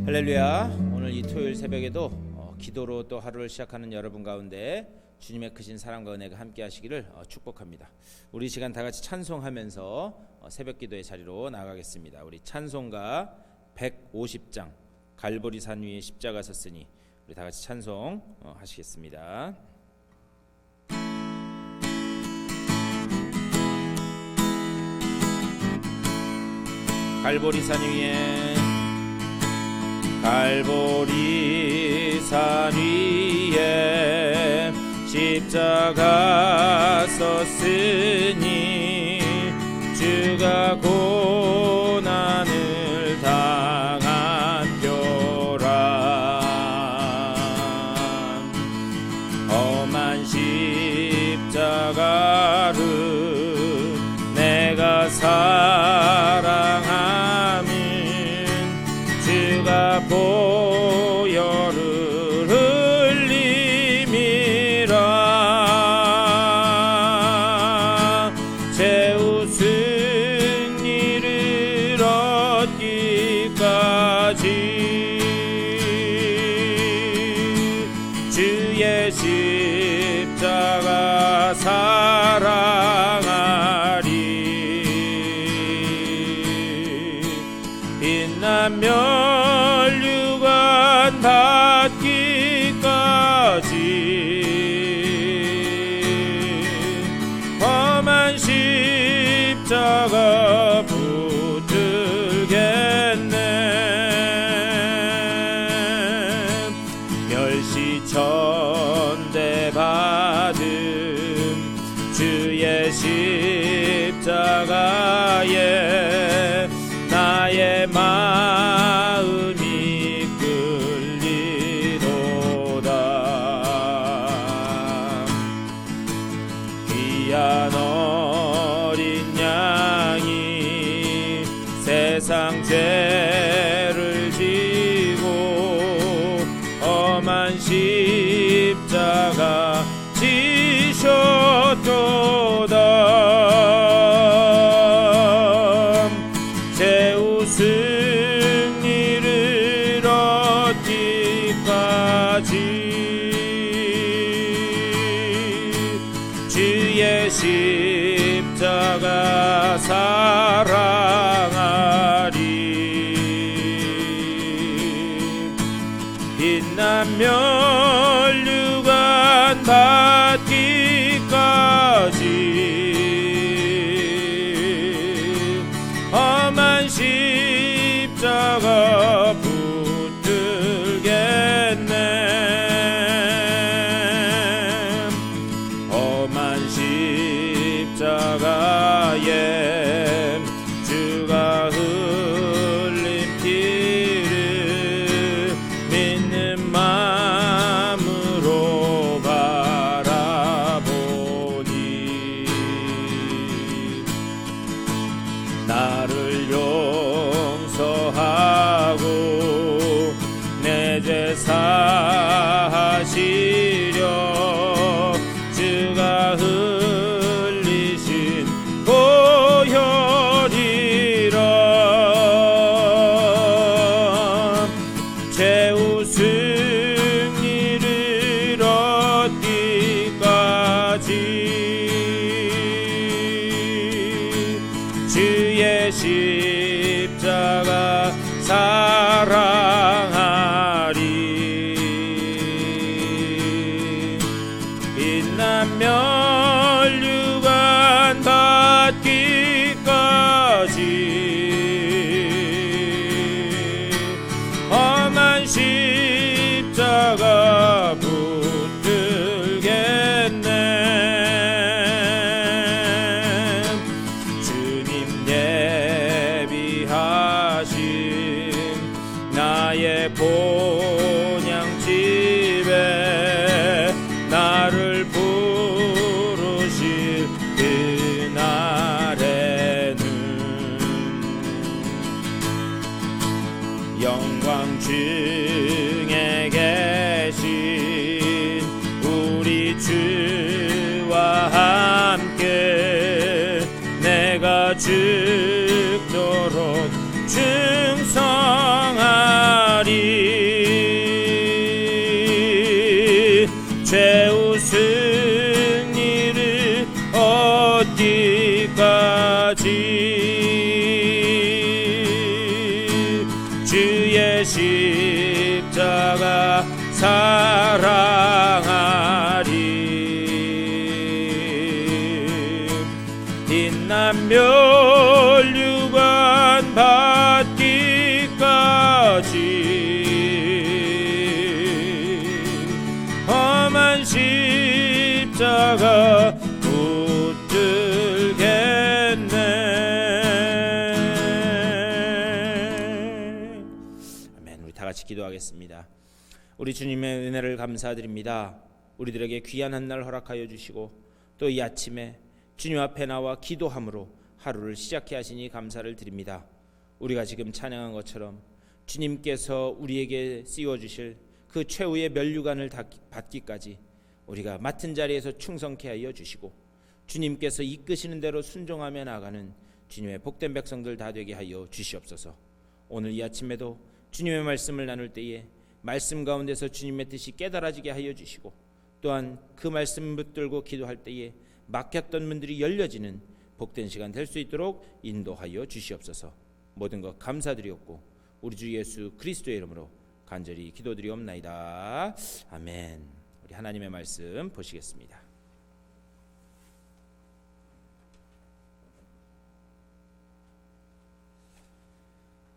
할렐루야. 오늘 이 토요일 새벽에도 기도로 또 하루를 시작하는 여러분 가운데 주님의 크신 사랑과 은혜가 함께 하시기를 축복합니다. 우리 시간 다 같이 찬송하면서 새벽 기도의 자리로 나가겠습니다. 우리 찬송가 150장 갈보리 산 위에 십자가 섰으니, 우리 다 같이 찬송 하시겠습니다. 갈보리 산 위에, 갈보리 산 위에 십자가 섰으니 주가 고난을 당한 표라. 험한 십자가를 내가 사랑함은 주가 보혈을 흘림이라. 최후 승리를 얻기까지 주의 십자가 사랑하리. 빛난 멸류관 닿기까지 험한 십자가 붙들겠네. 멸시천대 받은 주의 십자가에 나의 마음이 끌리도다. 귀한 어린 양이 세상 죄를 지고 험한 십자가 지셨도다. 최후 승리를 얻기까지 주의 십자가 사랑하리. 빛난 멸류관 받기까지 험한 십자가 붙들겠네. 험한 십자가에 주가 흘린 피를 믿는 마음으로 바라보니 나를 용서하고 내 죄 사하시려 주가 흘리신 보혈이라. 최후 승리를 얻기까지 주의 십자가 사랑하리. 빛난 멸류관 받기까지 험한 십자가 붙들겠네. 주님 예비하신 나의 본향집에 나를 부르실 그날에는 영광 중에 계신 우리 주와 함께 내가 죽도록 충성하리. 주의 십자가 사랑하리. 빛난 멸류관 받기까지 험한 십자가 붙들겠네. 아멘. 우리 다 같이 기도하겠습니다. 우리 주님의 은혜를 감사드립니다. 우리들에게 귀한 한 날 허락하여 주시고 또 이 아침에 주님 앞에 나와 기도함으로 하루를 시작해 하시니 감사를 드립니다. 우리가 지금 찬양한 것처럼 주님께서 우리에게 씌워주실 그 최후의 면류관을 받기까지 우리가 맡은 자리에서 충성케 하여 주시고 주님께서 이끄시는 대로 순종하며 나가는 주님의 복된 백성들 다 되게 하여 주시옵소서. 오늘 이 아침에도 주님의 말씀을 나눌 때에 말씀 가운데서 주님의 뜻이 깨달아지게 하여 주시고 또한 그 말씀 붙들고 기도할 때에 막혔던 문들이 열려지는 복된 시간 될 수 있도록 인도하여 주시옵소서. 모든 것 감사드리옵고 우리 주 예수 그리스도의 이름으로 간절히 기도드리옵나이다. 아멘. 우리 하나님의 말씀 보시겠습니다.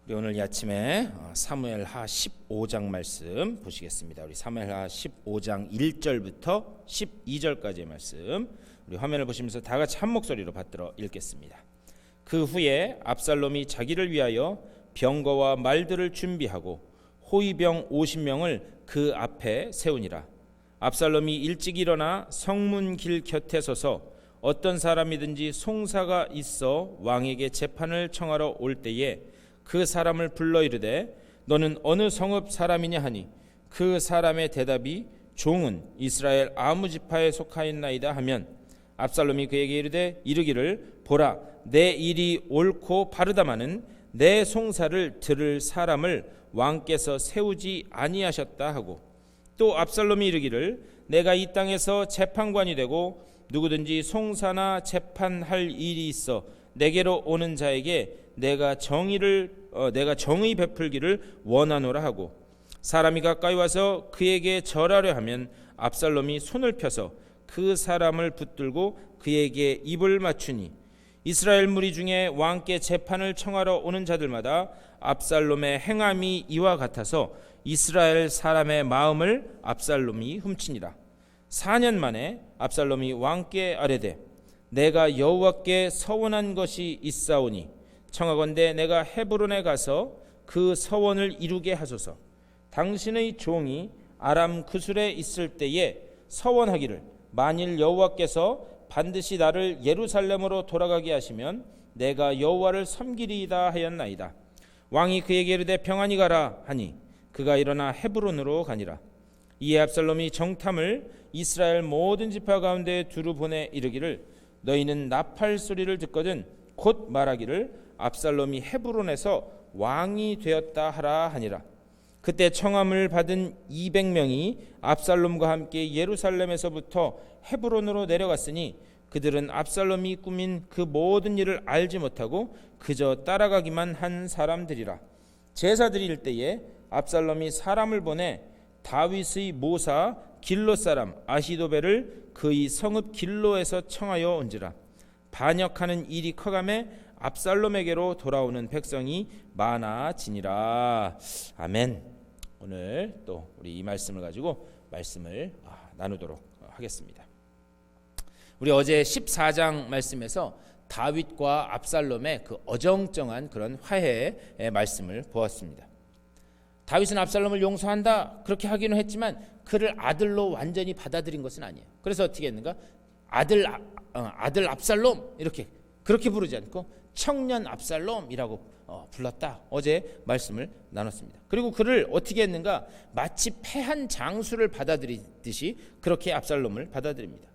우리 오늘 이 아침에 사무엘하 15장 말씀 보시겠습니다. 우리 사무엘하 15장 1절부터 12절까지의 말씀 우리 화면을 보시면서 다 같이 한 목소리로 받들어 읽겠습니다. 그 후에 압살롬이 자기를 위하여 병거와 말들을 준비하고 호위병 50명을 그 앞에 세우니라. 압살롬이 일찍 일어나 성문 길 곁에 서서 어떤 사람이든지 송사가 있어 왕에게 재판을 청하러 올 때에 그 사람을 불러 이르되 너는 어느 성읍 사람이냐 하니 그 사람의 대답이 종은 이스라엘 아무 지파에 속하였나이다 하면 압살롬이 그에게 이르기를 보라 내 일이 옳고 바르다마는 내 송사를 들을 사람을 왕께서 세우지 아니하셨다 하고 또 압살롬이 이르기를 내가 이 땅에서 재판관이 되고 누구든지 송사나 재판할 일이 있어 내게로 오는 자에게 내가 정의 베풀기를 원하노라 하고 사람이 가까이 와서 그에게 절하려 하면 압살롬이 손을 펴서 그 사람을 붙들고 그에게 입을 맞추니 이스라엘 무리 중에 왕께 재판을 청하러 오는 자들마다 압살롬의 행함이 이와 같아서 이스라엘 사람의 마음을 압살롬이 훔치니라. 4년 만에 압살롬이 왕께 아뢰되 내가 여호와께 서원한 것이 있사오니 청하건대 내가 헤브론에 가서 그 서원을 이루게 하소서. 당신의 종이 아람 구술에 있을 때에 서원하기를 만일 여호와께서 반드시 나를 예루살렘으로 돌아가게 하시면 내가 여호와를 섬기리이다 하였나이다. 왕이 그에게 이르되 평안히 가라 하니 그가 일어나 헤브론으로 가니라. 이에 압살롬이 정탐을 이스라엘 모든 지파 가운데 두루 보내 이르기를 너희는 나팔 소리를 듣거든 곧 말하기를 압살롬이 헤브론에서 왕이 되었다 하라 하니라. 그때 청함을 받은 200명이 압살롬과 함께 예루살렘에서부터 헤브론으로 내려갔으니 그들은 압살롬이 꾸민 그 모든 일을 알지 못하고 그저 따라가기만 한 사람들이라. 제사 드릴 때에 압살롬이 사람을 보내 다윗의 모사 길로 사람 아히도벨을 그의 성읍 길로에서 청하여 온지라. 반역하는 일이 커가매 압살롬에게로 돌아오는 백성이 많아지니라. 아멘. 오늘 또 우리 이 말씀을 가지고 말씀을 나누도록 하겠습니다. 우리 어제 14장 말씀에서 다윗과 압살롬의 그 어정쩡한 그런 화해의 말씀을 보았습니다. 다윗은 압살롬을 용서한다 그렇게 하기는 했지만 그를 아들로 완전히 받아들인 것은 아니에요. 그래서 어떻게 했는가? 아들 압살롬 이렇게 그렇게 부르지 않고 청년 압살롬이라고 불렀다. 어제 말씀을 나눴습니다. 그리고 그를 어떻게 했는가? 마치 패한 장수를 받아들이듯이 그렇게 압살롬을 받아들입니다.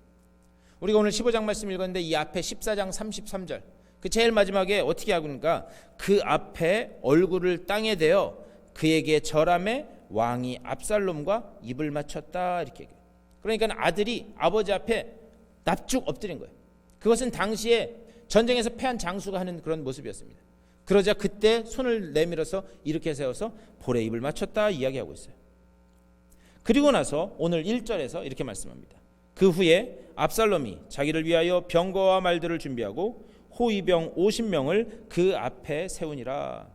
우리가 오늘 15장 말씀 읽었는데 이 앞에 14장 33절 그 제일 마지막에 어떻게 하는가? 그 앞에 얼굴을 땅에 대어 그에게 절함에 왕이 압살롬과 입을 맞췄다 이렇게 얘기해요. 그러니까 아들이 아버지 앞에 납죽 엎드린 거예요. 그것은 당시에 전쟁에서 패한 장수가 하는 그런 모습이었습니다. 그러자 그때 손을 내밀어서 이렇게 세워서 볼에 입을 맞췄다 이야기하고 있어요. 그리고 나서 오늘 1절에서 이렇게 말씀합니다. 그 후에 압살롬이 자기를 위하여 병거와 말들을 준비하고 호위병 50명을 그 앞에 세우니라.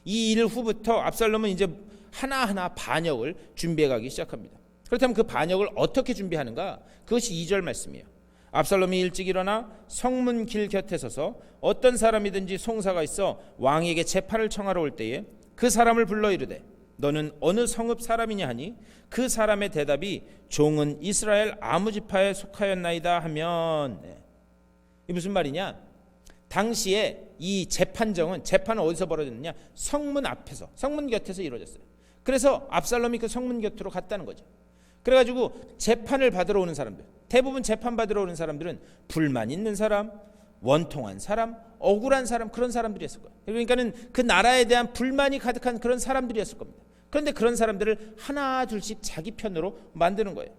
이 일 후부터 압살롬은 이제 하나하나 반역을 준비해 가기 시작합니다. 그렇다면 그 반역을 어떻게 준비하는가? 그것이 2절 말씀이에요. 압살롬이 일찍 일어나 성문 길 곁에 서서 어떤 사람이든지 송사가 있어 왕에게 재판을 청하러 올 때에 그 사람을 불러 이르되 너는 어느 성읍 사람이냐 하니 그 사람의 대답이 종은 이스라엘 아무 지파에 속하였나이다 하면, 이 무슨 말이냐? 당시에 이 재판은 어디서 벌어졌느냐? 성문 앞에서, 성문 곁에서 이루어졌어요. 그래서 압살롬이 그 성문 곁으로 갔다는 거죠. 그래가지고 재판을 받으러 오는 사람들, 대부분 재판 받으러 오는 사람들은 불만 있는 사람, 원통한 사람, 억울한 사람, 그런 사람들이었을 거예요. 그러니까는 그 나라에 대한 불만이 가득한 그런 사람들이었을 겁니다. 그런데 그런 사람들을 하나 둘씩 자기 편으로 만드는 거예요.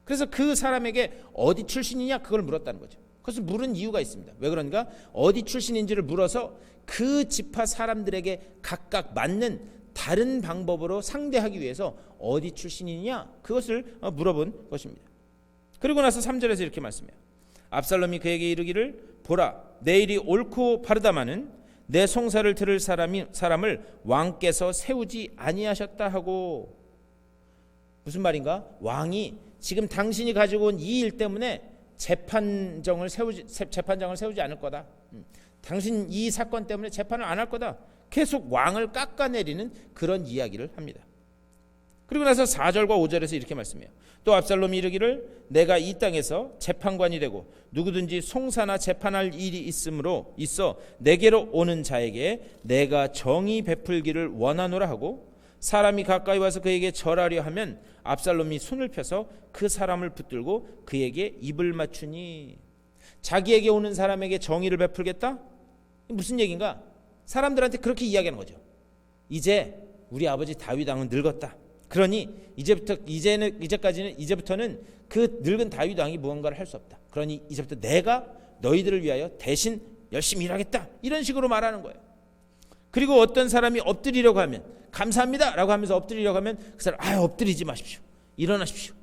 그래서 그 사람에게 어디 출신이냐 그걸 물었다는 거죠. 그것을 물은 이유가 있습니다. 왜 그런가? 어디 출신인지를 물어서 그 지파 사람들에게 각각 맞는 다른 방법으로 상대하기 위해서 어디 출신이냐 그것을 물어본 것입니다. 그리고 나서 3절에서 이렇게 말씀해요. 압살롬이 그에게 이르기를 보라, 내 일이 옳고 바르다마는 내 송사를 들을 사람을 왕께서 세우지 아니하셨다 하고. 무슨 말인가? 왕이 지금 당신이 가지고 온 이 일 때문에 재판장을 세우지 않을 거다. 당신 이 사건 때문에 재판을 안 할 거다. 계속 왕을 깎아내리는 그런 이야기를 합니다. 그리고 나서 4절과 5절에서 이렇게 말씀해요. 또 압살롬이 이르기를 내가 이 땅에서 재판관이 되고 누구든지 송사나 재판할 일이 있어 내게로 오는 자에게 내가 정의 베풀기를 원하노라 하고, 사람이 가까이 와서 그에게 절하려 하면 압살롬이 손을 펴서 그 사람을 붙들고 그에게 입을 맞추니. 자기에게 오는 사람에게 정의를 베풀겠다? 무슨 얘기인가? 사람들한테 그렇게 이야기하는 거죠. 이제 우리 아버지 다윗 왕은 늙었다. 그러니 이제부터는 그 늙은 다윗 왕이 무언가를 할 수 없다. 그러니 이제부터 내가 너희들을 위하여 대신 열심히 일하겠다. 이런 식으로 말하는 거예요. 그리고 어떤 사람이 엎드리려고 하면 감사합니다 라고 하면서 엎드리려고 하면 그 사람 엎드리지 마십시오. 일어나십시오.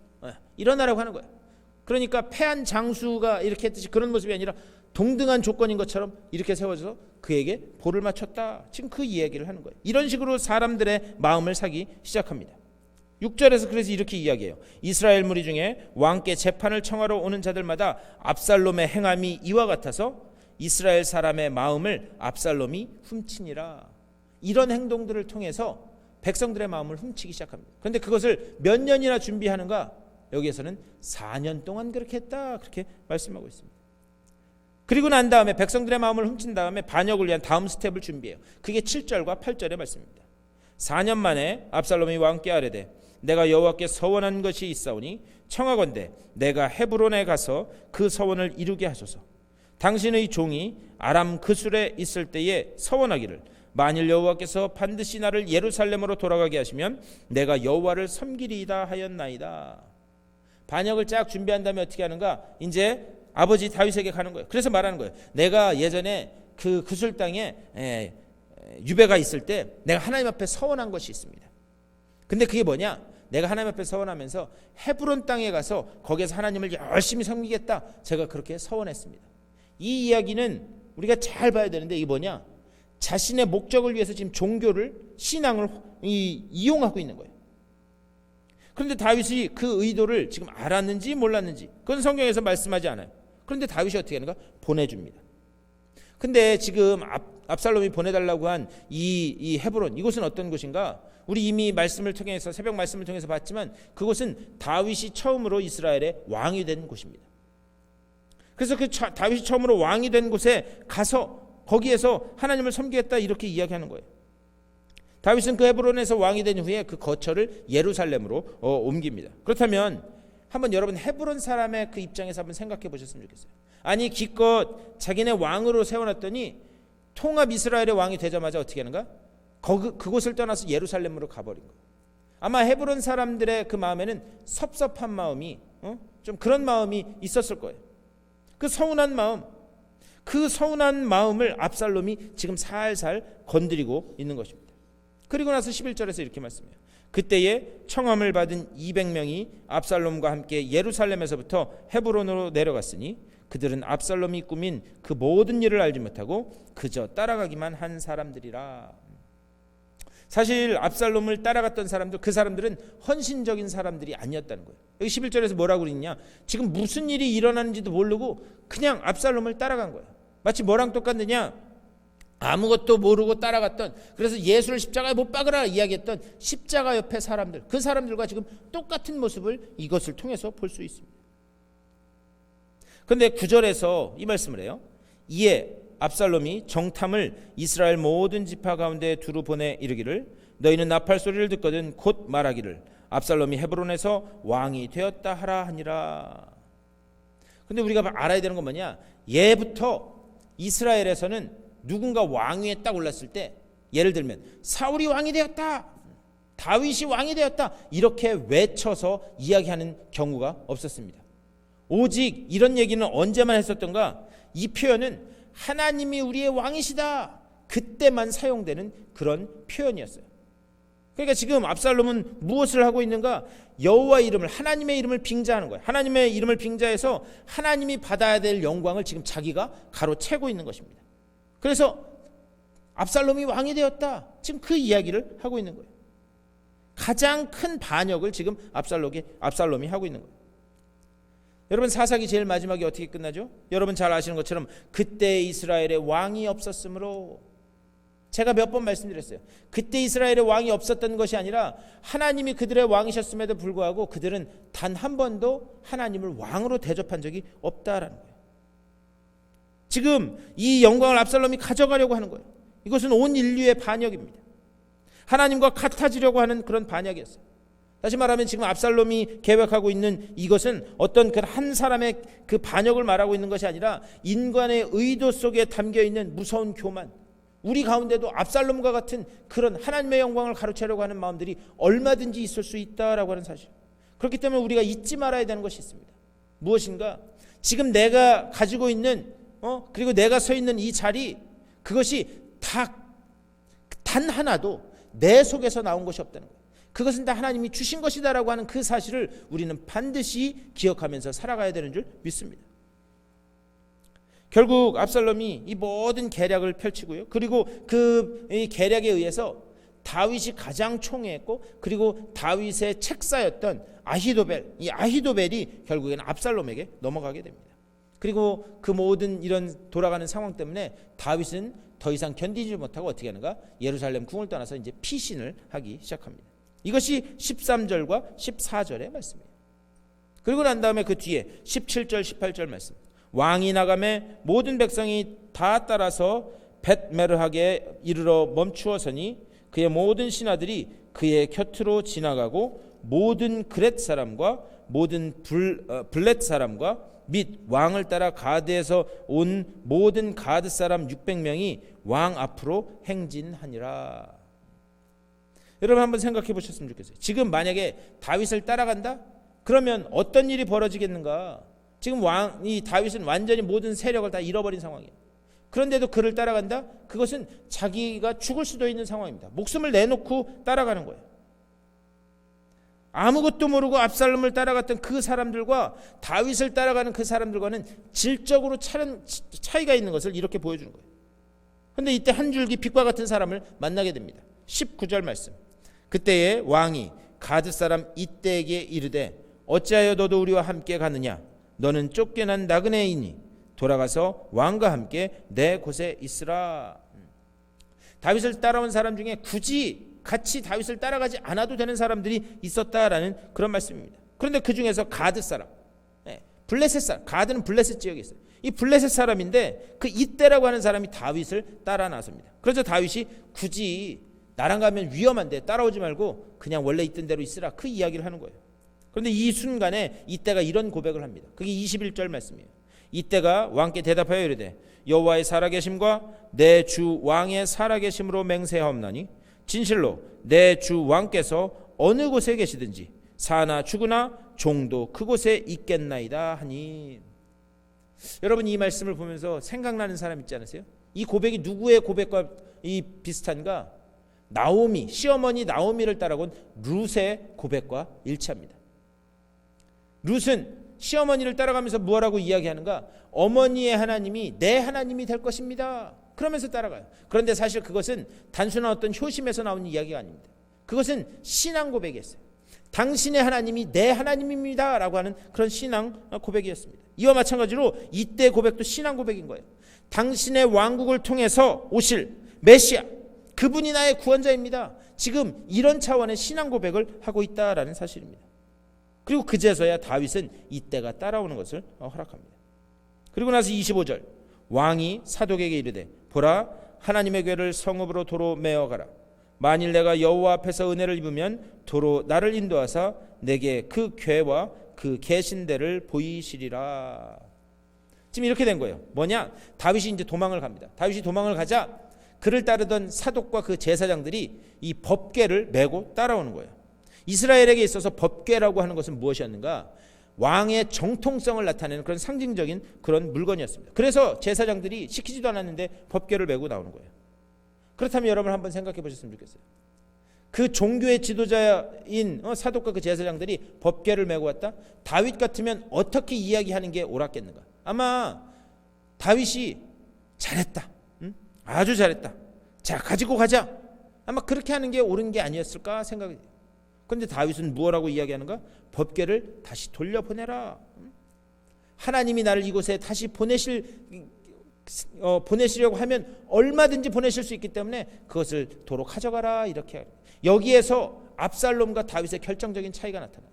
일어나라고 하는 거예요. 그러니까 패한 장수가 이렇게 했듯이 그런 모습이 아니라 동등한 조건인 것처럼 이렇게 세워져서 그에게 볼을 맞췄다. 지금 그 이야기를 하는 거예요. 이런 식으로 사람들의 마음을 사기 시작합니다. 6절에서 그래서 이렇게 이야기해요. 이스라엘 무리 중에 왕께 재판을 청하러 오는 자들마다 압살롬의 행함이 이와 같아서 이스라엘 사람의 마음을 압살롬이 훔치니라. 이런 행동들을 통해서 백성들의 마음을 훔치기 시작합니다. 그런데 그것을 몇 년이나 준비하는가? 여기에서는 4년 동안 그렇게 했다. 그렇게 말씀하고 있습니다. 그리고 난 다음에 백성들의 마음을 훔친 다음에 반역을 위한 다음 스텝을 준비해요. 그게 7절과 8절의 말씀입니다. 4년 만에 압살롬이 왕께 아뢰되 내가 여호와께 서원한 것이 있사오니 청하건대 내가 헤브론에 가서 그 서원을 이루게 하소서. 당신의 종이 아람 그술에 있을 때에 서원하기를 만일 여호와께서 반드시 나를 예루살렘으로 돌아가게 하시면 내가 여호와를 섬기리이다 하였나이다. 반역을 쫙 준비한 다음에 어떻게 하는가? 이제 아버지 다윗에게 가는 거예요. 그래서 말하는 거예요. 내가 예전에 그 그술 땅에 유배가 있을 때 내가 하나님 앞에 서원한 것이 있습니다. 근데 그게 뭐냐? 내가 하나님 앞에 서원하면서 헤브론 땅에 가서 거기에서 하나님을 열심히 섬기겠다. 제가 그렇게 서원했습니다. 이 이야기는 우리가 잘 봐야 되는데 이게 뭐냐? 자신의 목적을 위해서 지금 종교를, 신앙을 이용하고 있는 거예요. 그런데 다윗이 그 의도를 지금 알았는지 몰랐는지 그건 성경에서 말씀하지 않아요. 그런데 다윗이 어떻게 하는가? 보내줍니다. 근데 지금 압살롬이 보내달라고 한 이 헤브론, 이곳은 어떤 곳인가? 우리 이미 말씀을 통해서, 새벽 말씀을 통해서 봤지만 그곳은 다윗이 처음으로 이스라엘의 왕이 된 곳입니다. 그래서 그 다윗이 처음으로 왕이 된 곳에 가서 거기에서 하나님을 섬기겠다 이렇게 이야기하는 거예요. 다윗은 그 헤브론에서 왕이 된 후에 그 거처를 예루살렘으로 옮깁니다. 그렇다면 한번 여러분 헤브론 사람의 그 입장에서 한번 생각해 보셨으면 좋겠어요. 아니 기껏 자기네 왕으로 세워놨더니 통합 이스라엘의 왕이 되자마자 어떻게 하는가? 그곳을 떠나서 예루살렘으로 가버린 거예요. 아마 헤브론 사람들의 그 마음에는 섭섭한 마음이 좀 그런 마음이 있었을 거예요. 그 서운한 마음. 그 서운한 마음을 압살롬이 지금 살살 건드리고 있는 것입니다. 그리고 나서 11절에서 이렇게 말씀해요. 그때에 청함을 받은 200명이 압살롬과 함께 예루살렘에서부터 헤브론으로 내려갔으니 그들은 압살롬이 꾸민 그 모든 일을 알지 못하고 그저 따라가기만 한 사람들이라. 사실 압살롬을 따라갔던 사람들, 그 사람들은 헌신적인 사람들이 아니었다는 거예요. 여기 11절에서 뭐라고 그러냐, 지금 무슨 일이 일어나는지도 모르고 그냥 압살롬을 따라간 거예요. 마치 뭐랑 똑같느냐, 아무것도 모르고 따라갔던, 그래서 예수를 십자가에 못 박으라 이야기했던 십자가 옆에 사람들, 그 사람들과 지금 똑같은 모습을 이것을 통해서 볼 수 있습니다. 그런데 9절에서 이 말씀을 해요. 이에 압살롬이 정탐을 이스라엘 모든 지파 가운데 두루 보내 이르기를 너희는 나팔 소리를 듣거든 곧 말하기를 압살롬이 헤브론에서 왕이 되었다 하라 하니라. 그런데 우리가 알아야 되는 건 뭐냐, 예부터 이스라엘에서는 누군가 왕위에 딱 올랐을 때, 예를 들면 사울이 왕이 되었다, 다윗이 왕이 되었다, 이렇게 외쳐서 이야기하는 경우가 없었습니다. 오직 이런 얘기는 언제만 했었던가, 이 표현은 하나님이 우리의 왕이시다, 그때만 사용되는 그런 표현이었어요. 그러니까 지금 압살롬은 무엇을 하고 있는가, 여호와의 이름을, 하나님의 이름을 빙자하는 거예요. 하나님의 이름을 빙자해서 하나님이 받아야 될 영광을 지금 자기가 가로채고 있는 것입니다. 그래서 압살롬이 왕이 되었다, 지금 그 이야기를 하고 있는 거예요. 가장 큰 반역을 지금 압살롬이 하고 있는 거예요. 여러분, 사사기 제일 마지막에 어떻게 끝나죠? 여러분 잘 아시는 것처럼 그때 이스라엘에 왕이 없었으므로, 제가 몇 번 말씀드렸어요. 그때 이스라엘에 왕이 없었던 것이 아니라 하나님이 그들의 왕이셨음에도 불구하고 그들은 단 한 번도 하나님을 왕으로 대접한 적이 없다라는 거예요. 지금 이 영광을 압살롬이 가져가려고 하는 거예요. 이것은 온 인류의 반역입니다. 하나님과 같아지려고 하는 그런 반역이었어요. 다시 말하면 지금 압살롬이 계획하고 있는 이것은 어떤 그 한 사람의 그 반역을 말하고 있는 것이 아니라 인간의 의도 속에 담겨 있는 무서운 교만, 우리 가운데도 압살롬과 같은 그런 하나님의 영광을 가로채려고 하는 마음들이 얼마든지 있을 수 있다라고 하는 사실. 그렇기 때문에 우리가 잊지 말아야 되는 것이 있습니다. 무엇인가, 지금 내가 가지고 있는 그리고 내가 서 있는 이 자리, 그것이 단 하나도 내 속에서 나온 것이 없다는 거예요. 그것은 다 하나님이 주신 것이다라고 하는 그 사실을 우리는 반드시 기억하면서 살아가야 되는 줄 믿습니다. 결국 압살롬이 이 모든 계략을 펼치고요, 그리고 그 계략에 의해서 다윗이 가장 총애했고, 그리고 다윗의 책사였던 아히도벨, 이 아히도벨이 결국에는 압살롬에게 넘어가게 됩니다. 그리고 그 모든 이런 돌아가는 상황 때문에 다윗은 더 이상 견디지 못하고 어떻게 하는가, 예루살렘 궁을 떠나서 이제 피신을 하기 시작합니다. 이것이 13절과 14절의 말씀이에요. 그리고 난 다음에 그 뒤에 17절 18절 말씀, 왕이 나가매 모든 백성이 다 따라서 벳메르하게 이르러 멈추어서니 그의 모든 신하들이 그의 곁으로 지나가고 모든 그렛 사람과 모든 블렛 사람과 및 왕을 따라 가드에서 온 모든 가드 사람 600명이 왕 앞으로 행진하니라. 여러분 한번 생각해 보셨으면 좋겠어요. 지금 만약에 다윗을 따라간다? 그러면 어떤 일이 벌어지겠는가? 지금 이 다윗은 완전히 모든 세력을 다 잃어버린 상황이에요. 그런데도 그를 따라간다? 그것은 자기가 죽을 수도 있는 상황입니다. 목숨을 내놓고 따라가는 거예요. 아무것도 모르고 압살롬을 따라갔던 그 사람들과 다윗을 따라가는 그 사람들과는 질적으로 차이가 있는 것을 이렇게 보여주는 거예요. 그런데 이때 한 줄기 빛과 같은 사람을 만나게 됩니다. 19절 말씀, 그때에 왕이 가드 사람 이때에게 이르되 어찌하여 너도 우리와 함께 가느냐, 너는 쫓겨난 나그네이니 돌아가서 왕과 함께 내 곳에 있으라. 다윗을 따라온 사람 중에 굳이 같이 다윗을 따라가지 않아도 되는 사람들이 있었다라는 그런 말씀입니다. 그런데 그 중에서 가드 사람, 블레셋 사람, 가드는 블레셋 지역에 있어요. 이 블레셋 사람인데 그 이때라고 하는 사람이 다윗을 따라 나섭니다. 그래서 다윗이 굳이 나랑 가면 위험한데 따라오지 말고 그냥 원래 있던 대로 있으라, 그 이야기를 하는 거예요. 그런데 이 순간에 이때가 이런 고백을 합니다. 그게 21절 말씀이에요. 이때가 왕께 대답하여 이르되 여호와의 살아계심과 내 주 왕의 살아계심으로 맹세하옵나니 진실로 내 주 왕께서 어느 곳에 계시든지 사나 죽으나 종도 그곳에 있겠나이다 하니. 여러분 이 말씀을 보면서 생각나는 사람 있지 않으세요? 이 고백이 누구의 고백과 비슷한가? 나오미, 시어머니 나오미를 따라온 룻의 고백과 일치합니다. 룻은 시어머니를 따라가면서 뭐라고 이야기하는가? 어머니의 하나님이 내 하나님이 될 것입니다. 그러면서 따라가요. 그런데 사실 그것은 단순한 어떤 효심에서 나온 이야기가 아닙니다. 그것은 신앙 고백이었어요. 당신의 하나님이 내 하나님입니다 라고 하는 그런 신앙 고백이었습니다. 이와 마찬가지로 이때 고백도 신앙 고백인 거예요. 당신의 왕국을 통해서 오실 메시아, 그분이 나의 구원자입니다. 지금 이런 차원의 신앙 고백을 하고 있다라는 사실입니다. 그리고 그제서야 다윗은 이때가 따라오는 것을 허락합니다. 그리고 나서 25절, 왕이 사독에게 이르되 보라, 하나님의 궤를 성읍으로 도로 메어가라. 만일 내가 여호와 앞에서 은혜를 입으면 도로 나를 인도하사 내게 그 궤와 그 계신대를 보이시리라. 지금 이렇게 된 거예요. 뭐냐? 다윗이 이제 도망을 갑니다. 다윗이 도망을 가자 그를 따르던 사독과 그 제사장들이 이 법궤를 메고 따라오는 거예요. 이스라엘에게 있어서 법궤라고 하는 것은 무엇이었는가? 왕의 정통성을 나타내는 그런 상징적인 그런 물건이었습니다. 그래서 제사장들이 시키지도 않았는데 법궤를 메고 나오는 거예요. 그렇다면 여러분 한번 생각해 보셨으면 좋겠어요. 그 종교의 지도자인 사독과 그 제사장들이 법궤를 메고 왔다? 다윗 같으면 어떻게 이야기하는 게 옳았겠는가? 아마 다윗이 잘했다, 아주 잘했다, 자 가지고 가자, 아마 그렇게 하는 게 옳은 게 아니었을까 생각이 돼요. 그런데 다윗은 무엇라고 이야기하는가? 법궤를 다시 돌려보내라. 하나님이 나를 이곳에 다시 보내시려고 하면 얼마든지 보내실 수 있기 때문에 그것을 도로 가져가라. 이렇게 여기에서 압살롬과 다윗의 결정적인 차이가 나타나요.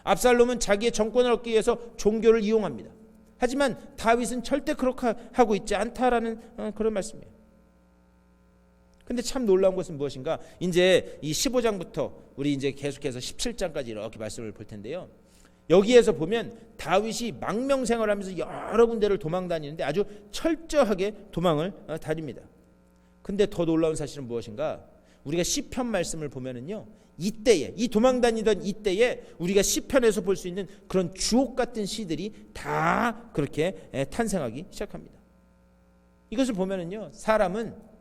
압살롬은 자기의 정권을 얻기 위해서 종교를 이용합니다. 하지만 다윗은 절대 그렇게 하고 있지 않다라는 그런 말씀이에요. 근데 참 놀라운 것은 무엇인가? 이제 이 15장부터 우리 이제 계속해서 17장까지 이렇게 말씀을 볼 텐데요. 여기에서 보면 다윗이 망명생활을 하면서 여러 군데를 도망 다니는데 아주 철저하게 도망을 다닙니다. 근데 더 놀라운 사실은 무엇인가? 우리가 시편 말씀을 보면은요, 이때에, 이 도망 다니던 이때에 우리가 시편에서 볼 수 있는 그런 주옥 같은 시들이 다 그렇게 탄생하기 시작합니다. 이것을 보면은요, 사람은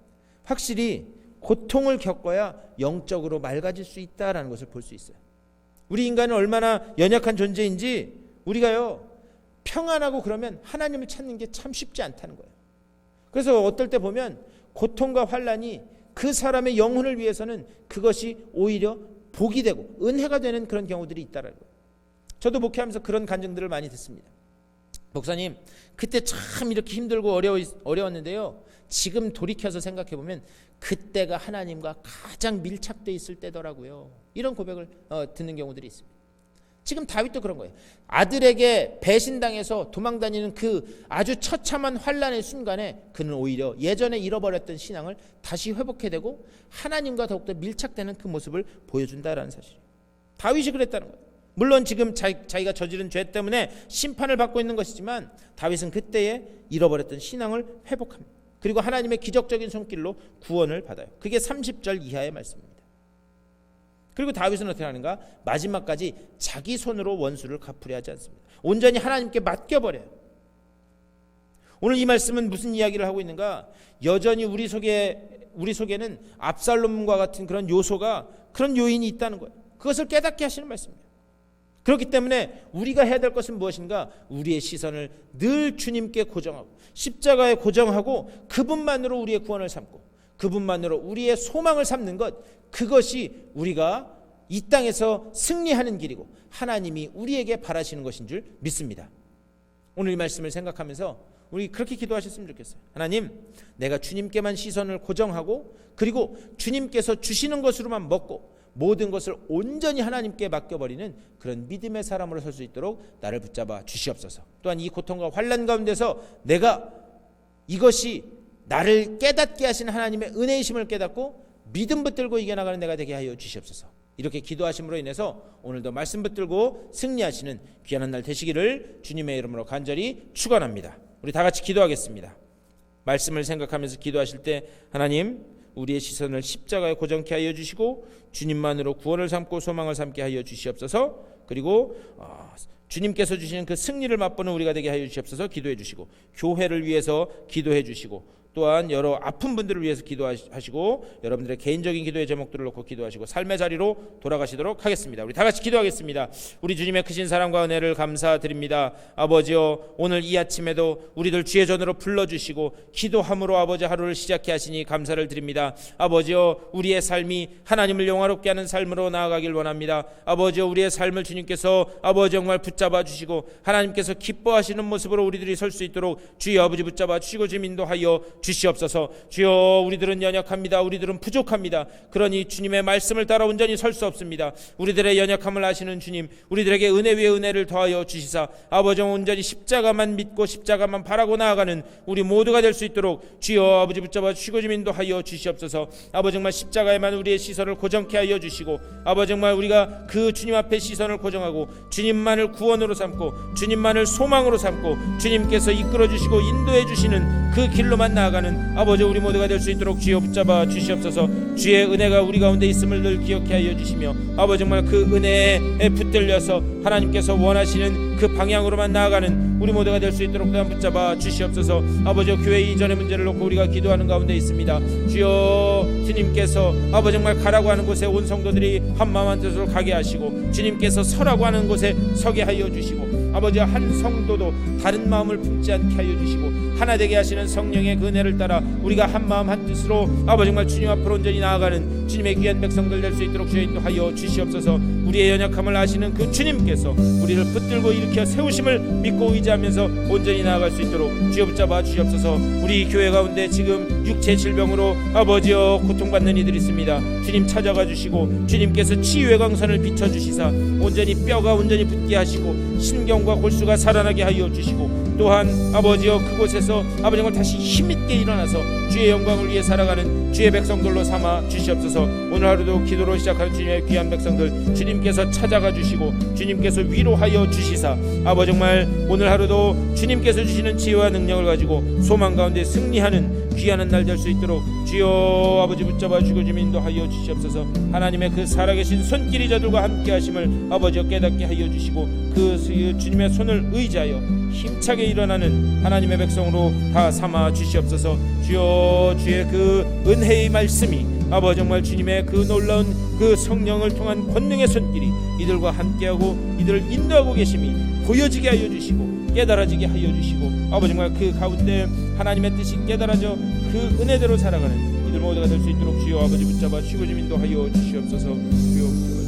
확실히 고통을 겪어야 영적으로 맑아질 수 있다라는 것을 볼 수 있어요. 우리 인간은 얼마나 연약한 존재인지 우리가요, 평안하고 그러면 하나님을 찾는 게 참 쉽지 않다는 거예요. 그래서 어떨 때 보면 고통과 환난이 그 사람의 영혼을 위해서는 그것이 오히려 복이 되고 은혜가 되는 그런 경우들이 있다는 거예요. 저도 목회하면서 그런 간증들을 많이 듣습니다. 목사님, 그때 참 이렇게 힘들고 어려웠는데요, 지금 돌이켜서 생각해 보면 그때가 하나님과 가장 밀착돼 있을 때더라고요. 이런 고백을 듣는 경우들이 있습니다. 지금 다윗도 그런 거예요. 아들에게 배신당해서 도망다니는 그 아주 처참한 환난의 순간에 그는 오히려 예전에 잃어버렸던 신앙을 다시 회복해 되고 하나님과 더욱더 밀착되는 그 모습을 보여준다라는 사실이에요. 다윗이 그랬다는 거예요. 물론 지금 자기가 저지른 죄 때문에 심판을 받고 있는 것이지만 다윗은 그때에 잃어버렸던 신앙을 회복합니다. 그리고 하나님의 기적적인 손길로 구원을 받아요. 그게 30절 이하의 말씀입니다. 그리고 다윗은 어떻게 하는가? 마지막까지 자기 손으로 원수를 갚으려 하지 않습니다. 온전히 하나님께 맡겨버려요. 오늘 이 말씀은 무슨 이야기를 하고 있는가? 여전히 우리 속에는 압살롬과 같은 그런 요소가, 그런 요인이 있다는 거예요. 그것을 깨닫게 하시는 말씀입니다. 그렇기 때문에 우리가 해야 될 것은 무엇인가? 우리의 시선을 늘 주님께 고정하고 십자가에 고정하고 그분만으로 우리의 구원을 삼고 그분만으로 우리의 소망을 삼는 것, 그것이 우리가 이 땅에서 승리하는 길이고 하나님이 우리에게 바라시는 것인 줄 믿습니다. 오늘 이 말씀을 생각하면서 우리 그렇게 기도하셨으면 좋겠어요. 하나님, 내가 주님께만 시선을 고정하고 그리고 주님께서 주시는 것으로만 먹고 모든 것을 온전히 하나님께 맡겨버리는 그런 믿음의 사람으로 설 수 있도록 나를 붙잡아 주시옵소서. 또한 이 고통과 환난 가운데서 내가 이것이 나를 깨닫게 하신 하나님의 은혜이심을 깨닫고 믿음 붙들고 이겨나가는 내가 되게 하여 주시옵소서. 이렇게 기도하심으로 인해서 오늘도 말씀 붙들고 승리하시는 귀한 날 되시기를 주님의 이름으로 간절히 축원합니다. 우리 다 같이 기도하겠습니다. 말씀을 생각하면서 기도하실 때 하나님, 우리의 시선을 십자가에 고정케 하여 주시고 주님만으로 구원을 삼고 소망을 삼게 하여 주시옵소서. 그리고 주님께서 주시는 그 승리를 맛보는 우리가 되게 하여 주시옵소서. 기도해 주시고 교회를 위해서 기도해 주시고 또한 여러 아픈 분들을 위해서 기도하시고 여러분들의 개인적인 기도의 제목들을 놓고 기도하시고 삶의 자리로 돌아가시도록 하겠습니다. 우리 다 같이 기도하겠습니다. 우리 주님의 크신 사랑과 은혜를 감사드립니다. 아버지여, 오늘 이 아침에도 우리들 주의 전으로 불러주시고 기도함으로 아버지 하루를 시작해 하시니 감사를 드립니다. 아버지여, 우리의 삶이 하나님을 영화롭게 하는 삶으로 나아가길 원합니다. 아버지여, 우리의 삶을 주님께서 아버지 정말 붙잡아 주시고 하나님께서 기뻐하시는 모습으로 우리들이 설 수 있도록 주여 아버지 붙잡아 주시고 주님 인도하여 주시옵소서. 주여, 우리들은 연약합니다. 우리들은 부족합니다. 그러니 주님의 말씀을 따라 온전히 설 수 없습니다. 우리들의 연약함을 아시는 주님, 우리들에게 은혜 위에 은혜를 더하여 주시사 아버지 온전히 십자가만 믿고 십자가만 바라고 나아가는 우리 모두가 될 수 있도록 주여 아버지 붙잡아 주시고 주님 인도하여 주시옵소서. 아버지 정말 십자가에만 우리의 시선을 고정케 하여 주시고 아버지 정말 우리가 그 주님 앞에 시선을 고정하고 주님만을 구원으로 삼고 주님만을 소망으로 삼고 주님께서 이끌어 주시고 인도해 주시는 그 길로만 나아가는 아버지 우리 모두가 될 수 있도록 주여 붙잡아 주시옵소서. 주의 은혜가 우리 가운데 있음을 늘 기억해 하여 주시며 아버지 정말 그 은혜에 붙들려서 하나님께서 원하시는 그 방향으로만 나아가는 우리 모두가 될 수 있도록 또한 붙잡아 주시옵소서. 아버지 교회 이전의 문제를 놓고 우리가 기도하는 가운데 있습니다. 주여, 주님께서 아버지 정말 가라고 하는 곳에 온 성도들이 한마음 한뜻으로 가게 하시고 주님께서 서라고 하는 곳에 서게 하여 주시고 아버지 한 성도도 다른 마음을 품지 않게 하여 주시고 하나 되게 하시는 성령의 그 은혜를 따라 우리가 한마음 한뜻으로 아버지 정말 주님 앞으로 온전히 나아가는 주님의 귀한 백성들 될 수 있도록 주여 인도하여 주시옵소서. 우리의 연약함을 아시는 그 주님께서 우리를 붙들고 일으켜 세우심을 믿고 의지하면서 온전히 나아갈 수 있도록 주여 붙잡아 주시옵소서. 우리 교회 가운데 지금 육체 질병으로 아버지여 고통받는 이들이 있습니다. 주님 찾아가 주시고 주님께서 치유의 광선을 비춰주시사 온전히 뼈가 온전히 붙게 하시고 신경과 골수가 살아나게 하여 주시고 또한 아버지여 그곳에서 아버지 정말 다시 힘있게 일어나서 주의 영광을 위해 살아가는 주의 백성들로 삼아 주시옵소서. 오늘 하루도 기도로 시작하는 주님의 귀한 백성들 주님께서 찾아가 주시고 주님께서 위로하여 주시사 아버지 정말 오늘 하루도 주님께서 주시는 지혜와 능력을 가지고 소망 가운데 승리하는 귀하는 날 될 수 있도록 주여 아버지 붙잡아 주시고 주님 인도하여 주시옵소서. 하나님의 그 살아계신 손길이 저들과 함께 하심을 아버지여 깨닫게 하여 주시고 그 주님의 손을 의지하여 힘차게 일어나는 하나님의 백성으로 다 삼아 주시옵소서. 주여, 주의 그 은혜의 말씀이 아버지 정말 주님의 그 놀라운 그 성령을 통한 권능의 손길이 이들과 함께하고 이들을 인도하고 계심이 보여지게 하여 주시고 깨달아지게 하여 주시고 아버지 정말 그 가운데 하나님의 뜻이 깨달아져 그 은혜대로 살아가는 이들 모두가 될 수 있도록 주여 아버지 붙잡아 주시고 주님 인도하여 주시옵소서. 주여